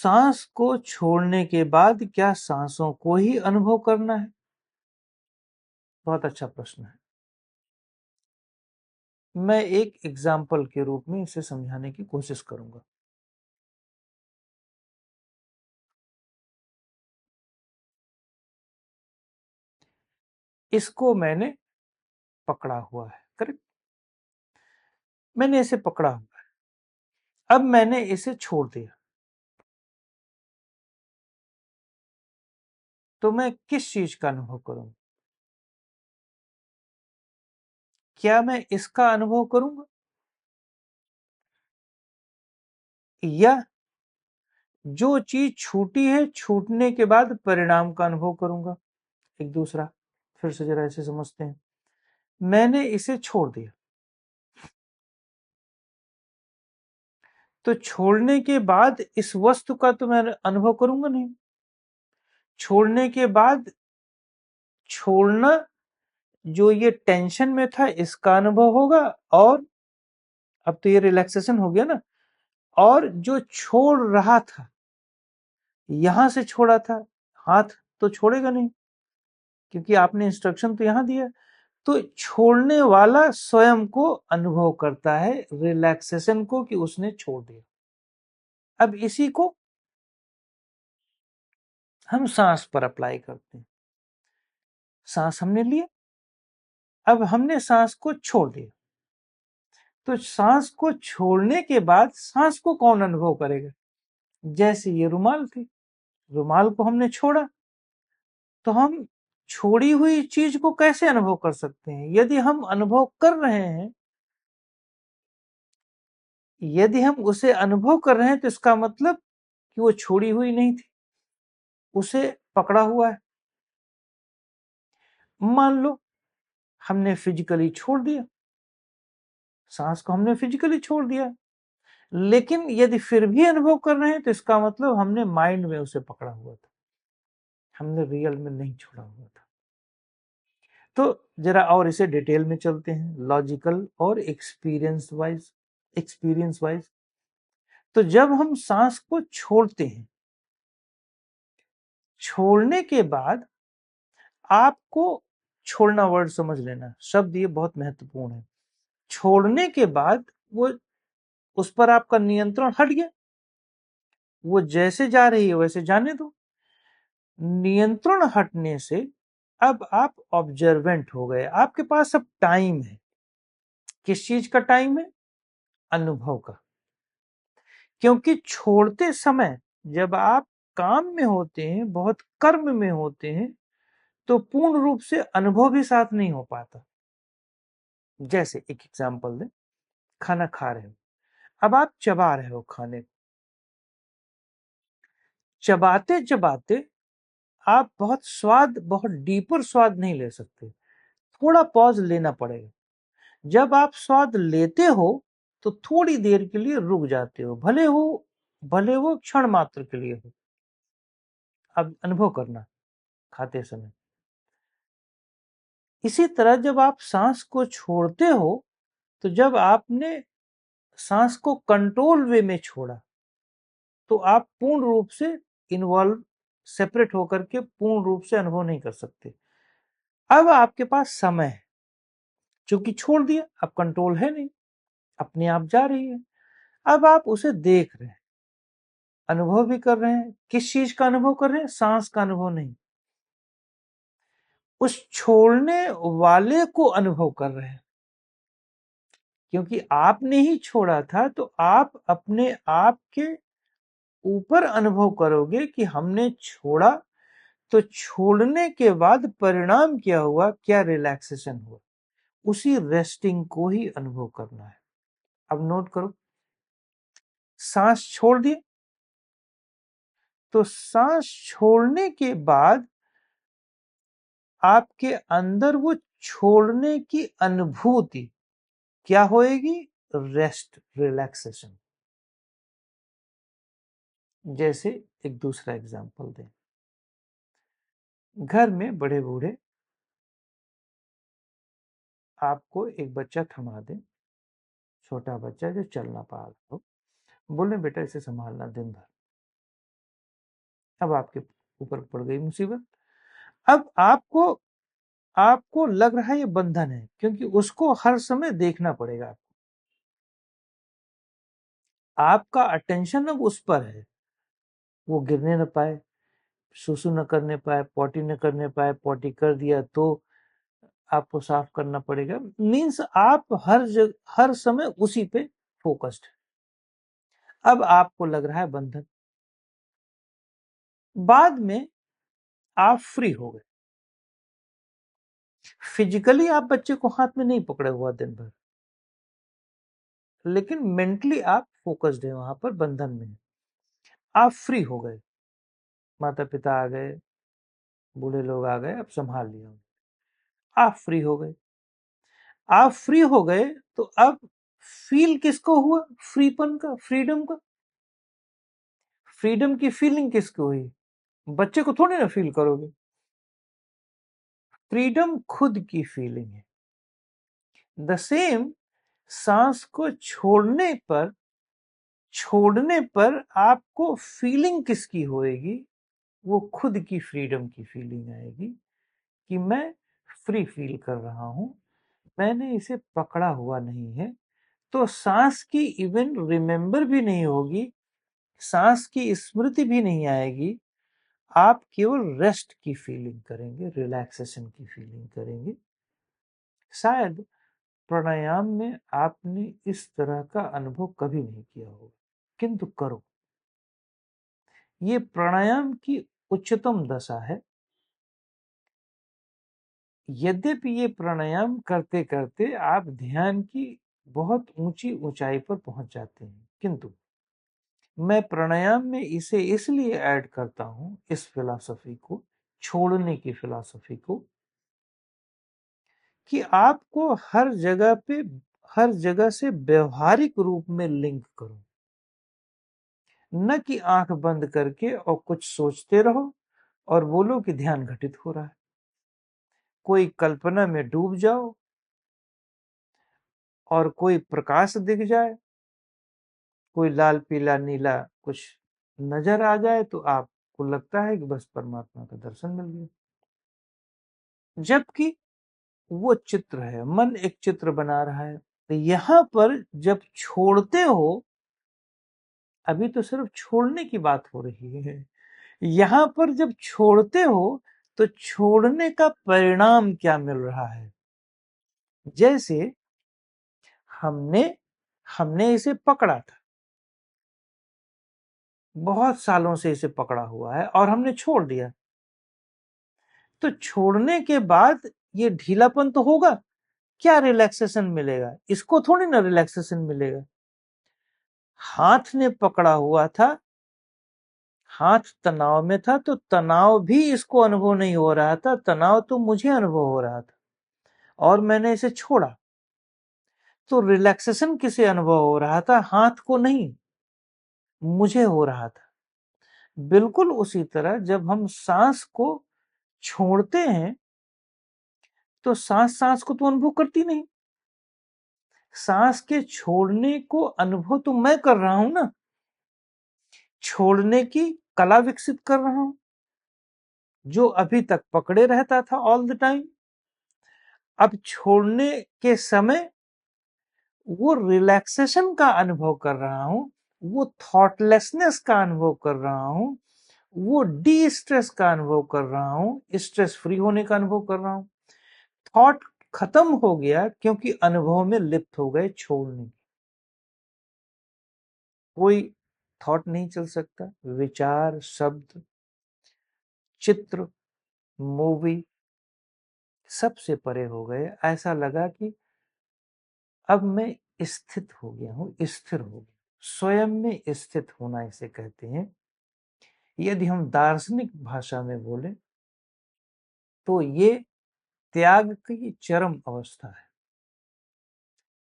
सांस को छोड़ने के बाद क्या सांसों को ही अनुभव करना है? बहुत अच्छा प्रश्न है। मैं एक एग्जाम्पल के रूप में इसे समझाने की कोशिश करूंगा। इसको मैंने पकड़ा हुआ है, करेक्ट? मैंने इसे पकड़ा हुआ है, अब मैंने इसे छोड़ दिया, तो मैं किस चीज का अनुभव करूंगा? क्या मैं इसका अनुभव करूंगा, या जो चीज छूटी है छूटने के बाद परिणाम का अनुभव करूंगा? एक दूसरा, फिर से जरा इसे समझते हैं। मैंने इसे छोड़ दिया, तो छोड़ने के बाद इस वस्तु का तो मैं अनुभव करूंगा नहीं। छोड़ने के बाद छोड़ना, जो ये टेंशन में था इसका अनुभव होगा, और अब तो ये रिलैक्सेशन हो गया ना, और जो छोड़ रहा था, यहां से छोड़ा था, हाथ तो छोड़ेगा नहीं, क्योंकि आपने इंस्ट्रक्शन तो यहां दिया। तो छोड़ने वाला स्वयं को अनुभव करता है रिलैक्सेशन को, कि उसने छोड़ दिया। अब इसी को हम सांस पर अप्लाई करते हैं। सांस हमने लिया, अब हमने सांस को छोड़ दिया, तो सांस को छोड़ने के बाद सांस को कौन अनुभव करेगा? जैसे ये रुमाल थी, रुमाल को हमने छोड़ा, तो हम छोड़ी हुई चीज को कैसे अनुभव कर सकते हैं? यदि हम अनुभव कर रहे हैं, यदि हम उसे अनुभव कर रहे हैं, तो इसका मतलब कि वो छोड़ी हुई नहीं थी, उसे पकड़ा हुआ है। मान लो हमने फिजिकली छोड़ दिया, सांस को हमने फिजिकली छोड़ दिया, लेकिन यदि फिर भी अनुभव कर रहे हैं, तो इसका मतलब हमने माइंड में उसे पकड़ा हुआ था, हमने रियल में नहीं छोड़ा हुआ था। तो जरा और इसे डिटेल में चलते हैं, लॉजिकल और एक्सपीरियंस वाइज। तो जब हम सांस को छोड़ते हैं, छोड़ने के बाद आपको, छोड़ना वर्ड समझ लेना, शब्द ये बहुत महत्वपूर्ण है। छोड़ने के बाद वो, उस पर आपका नियंत्रण हट गया, वो जैसे जा रही है वैसे जाने दो। नियंत्रण हटने से अब आप ऑब्जर्वेंट हो गए, आपके पास अब टाइम है। किस चीज का टाइम है? अनुभव का। क्योंकि छोड़ते समय जब आप काम में होते हैं, बहुत कर्म में होते हैं, तो पूर्ण रूप से अनुभव भी साथ नहीं हो पाता। जैसे एक एग्जांपल दें, खाना खा रहे हो, अब आप चबा रहे हो खाने को, चबाते चबाते आप बहुत डीपर स्वाद नहीं ले सकते, थोड़ा पॉज लेना पड़ेगा। जब आप स्वाद लेते हो, तो थोड़ी देर के लिए रुक जाते हो, भले वो क्षण मात्र के लिए हो। अब अनुभव करना खाते समय। इसी तरह जब आप सांस को छोड़ते हो, तो जब आपने सांस को कंट्रोल वे में छोड़ा, तो आप पूर्ण रूप से इन्वॉल्व, सेपरेट होकर के पूर्ण रूप से अनुभव नहीं कर सकते। अब आपके पास समय है, चूंकि छोड़ दिया, अब कंट्रोल है नहीं, अपने आप जा रही है। अब आप उसे देख रहे हैं, अनुभव भी कर रहे हैं। किस चीज का अनुभव कर रहे हैं? सांस का अनुभव नहीं, उस छोड़ने वाले को अनुभव कर रहे हैं। क्योंकि आपने ही छोड़ा था, तो आप अपने आप के ऊपर अनुभव करोगे कि हमने छोड़ा, तो छोड़ने के बाद परिणाम क्या हुआ, क्या रिलैक्सेशन हुआ, उसी रेस्टिंग को ही अनुभव करना है। अब नोट करो, सांस छोड़ दिए, तो सांस छोड़ने के बाद आपके अंदर वो छोड़ने की अनुभूति क्या होएगी? Rest, relaxation. जैसे एक दूसरा एग्जांपल दें, घर में बड़े बूढ़े आपको एक बच्चा थमा दे, छोटा बच्चा जो चल ना पा रहा हो, बोले बेटा इसे संभालना दिन भर। अब आपके ऊपर पड़ गई मुसीबत। अब आपको लग रहा है ये बंधन है, क्योंकि उसको हर समय देखना पड़ेगा। आपका अटेंशन अब उस पर है, वो गिरने न पाए, सुसु न करने पाए, पॉटी न करने पाए, पॉटी कर दिया तो आपको साफ करना पड़ेगा। मीन्स आप हर समय उसी पे फोकस्ड है। अब आपको लग रहा है बंधन। बाद में आप फ्री हो गए, फिजिकली आप बच्चे को हाथ में नहीं पकड़े हुआ दिन भर, लेकिन मेंटली आप फोकस्ड है, वहां पर बंधन में आप फ्री हो गए। माता पिता आ गए, बूढ़े लोग आ गए, अब संभाल लिया, आप फ्री हो गए। आप फ्री हो गए तो अब फील किसको हुआ? फ्रीपन का, फ्रीडम का। फ्रीडम की फीलिंग किसको हुई? बच्चे को थोड़ी ना फील करोगे। फ्रीडम खुद की फीलिंग है। द सेम, सांस को छोड़ने पर आपको फीलिंग किसकी होएगी? वो खुद की फ्रीडम की फीलिंग आएगी कि मैं फ्री फील कर रहा हूं, मैंने इसे पकड़ा हुआ नहीं है। तो सांस की इवन रिमेंबर भी नहीं होगी, सांस की स्मृति भी नहीं आएगी। आप केवल रेस्ट की फीलिंग करेंगे, रिलैक्सेशन की फीलिंग करेंगे। शायद प्राणायाम में आपने इस तरह का अनुभव कभी नहीं किया होगा, किंतु करो। ये प्राणायाम की उच्चतम दशा है। यद्यपि ये प्राणायाम करते करते आप ध्यान की बहुत ऊंची ऊंचाई पर पहुंच जाते हैं, किंतु मैं प्राणायाम में इसे इसलिए ऐड करता हूं, इस फिलॉसफी को, छोड़ने की फिलॉसफी को, कि आपको हर जगह से व्यवहारिक रूप में लिंक करो। न कि आंख बंद करके और कुछ सोचते रहो और बोलो कि ध्यान घटित हो रहा है। कोई कल्पना में डूब जाओ और कोई प्रकाश दिख जाए, कोई लाल पीला नीला कुछ नजर आ जाए तो आपको लगता है कि बस परमात्मा का दर्शन मिल गया। जबकि वो चित्र है, मन एक चित्र बना रहा है। तो यहां पर जब छोड़ते हो, अभी तो सिर्फ छोड़ने की बात हो रही है, यहां पर जब छोड़ते हो तो छोड़ने का परिणाम क्या मिल रहा है? जैसे हमने हमने इसे पकड़ा था, बहुत सालों से इसे पकड़ा हुआ है और हमने छोड़ दिया, तो छोड़ने के बाद ये ढीलापन तो होगा, क्या रिलैक्सेशन मिलेगा? इसको थोड़ी ना रिलैक्सेशन मिलेगा। हाथ ने पकड़ा हुआ था, हाथ तनाव में था, तो तनाव भी इसको अनुभव नहीं हो रहा था, तनाव तो मुझे अनुभव हो रहा था और मैंने इसे छोड़ा। तो रिलैक्सेशन किसे अनुभव हो रहा था? हाथ को नहीं, मुझे हो रहा था। बिल्कुल उसी तरह जब हम सांस को छोड़ते हैं तो सांस सांस को तो अनुभव करती नहीं, सांस के छोड़ने को अनुभव तो मैं कर रहा हूं ना, छोड़ने की कला विकसित कर रहा हूं। जो अभी तक पकड़े रहता था ऑल द टाइम, अब छोड़ने के समय वो रिलैक्सेशन का अनुभव कर रहा हूं, वो थॉटलेसनेस का अनुभव कर रहा हूं, वो डी स्ट्रेस का अनुभव कर रहा हूं, स्ट्रेस फ्री होने का अनुभव कर रहा हूं। थॉट खत्म हो गया क्योंकि अनुभव में लिप्त हो गए छोड़ने। कोई थॉट नहीं चल सकता, विचार, शब्द, चित्र, मूवी सबसे परे हो गए। ऐसा लगा कि अब मैं स्थित हो गया हूं, स्थिर हो गया। स्वयं में स्थित होना इसे कहते हैं। यदि हम दार्शनिक भाषा में बोले तो ये त्याग की चरम अवस्था है।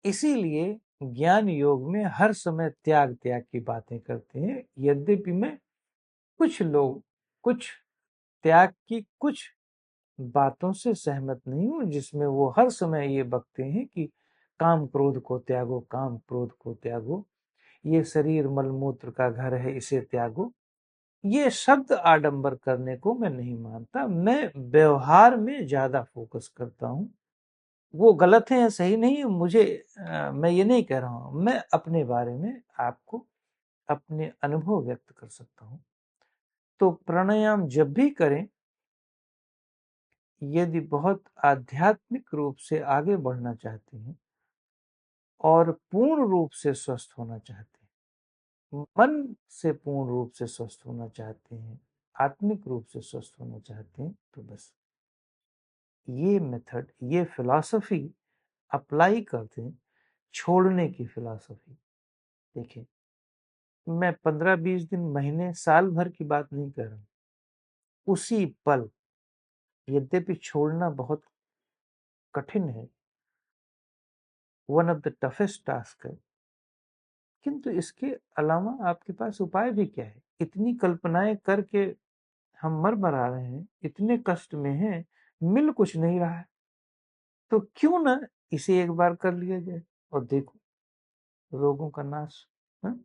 इसीलिए ज्ञान योग में हर समय त्याग त्याग की बातें करते हैं। यद्यपि मैं कुछ त्याग की कुछ बातों से सहमत नहीं हूं, जिसमें वो हर समय ये बकते हैं कि काम क्रोध को त्यागो, काम क्रोध को त्यागो, ये शरीर मलमूत्र का घर है, इसे त्यागो। ये शब्द आडंबर करने को मैं नहीं मानता, मैं व्यवहार में ज्यादा फोकस करता हूं। वो गलत है या सही नहीं है, मैं ये नहीं कह रहा हूं, मैं अपने बारे में आपको अपने अनुभव व्यक्त कर सकता हूं। तो प्राणायाम जब भी करें, यदि बहुत आध्यात्मिक रूप से आगे बढ़ना चाहते हैं और पूर्ण रूप से स्वस्थ होना चाहते हैं, मन से पूर्ण रूप से स्वस्थ होना चाहते हैं, आत्मिक रूप से स्वस्थ होना चाहते हैं, तो बस ये मेथड, ये फिलॉसफी अप्लाई कर दें। छोड़ने की फिलॉसफी। देखिए, मैं 15-20 दिन, महीने, साल भर की बात नहीं कर रहा हूं, उसी पल। यद्यपि छोड़ना बहुत कठिन है, one of the toughest task है, किंतु इसके अलावा आपके पास उपाय भी क्या है? इतनी कल्पनाएं करके हम मर मरा रहे हैं, इतने कष्ट में हैं, मिल कुछ नहीं रहा है, तो क्यों ना इसे एक बार कर लिया जाए और देखो रोगों का नाश। हाँ?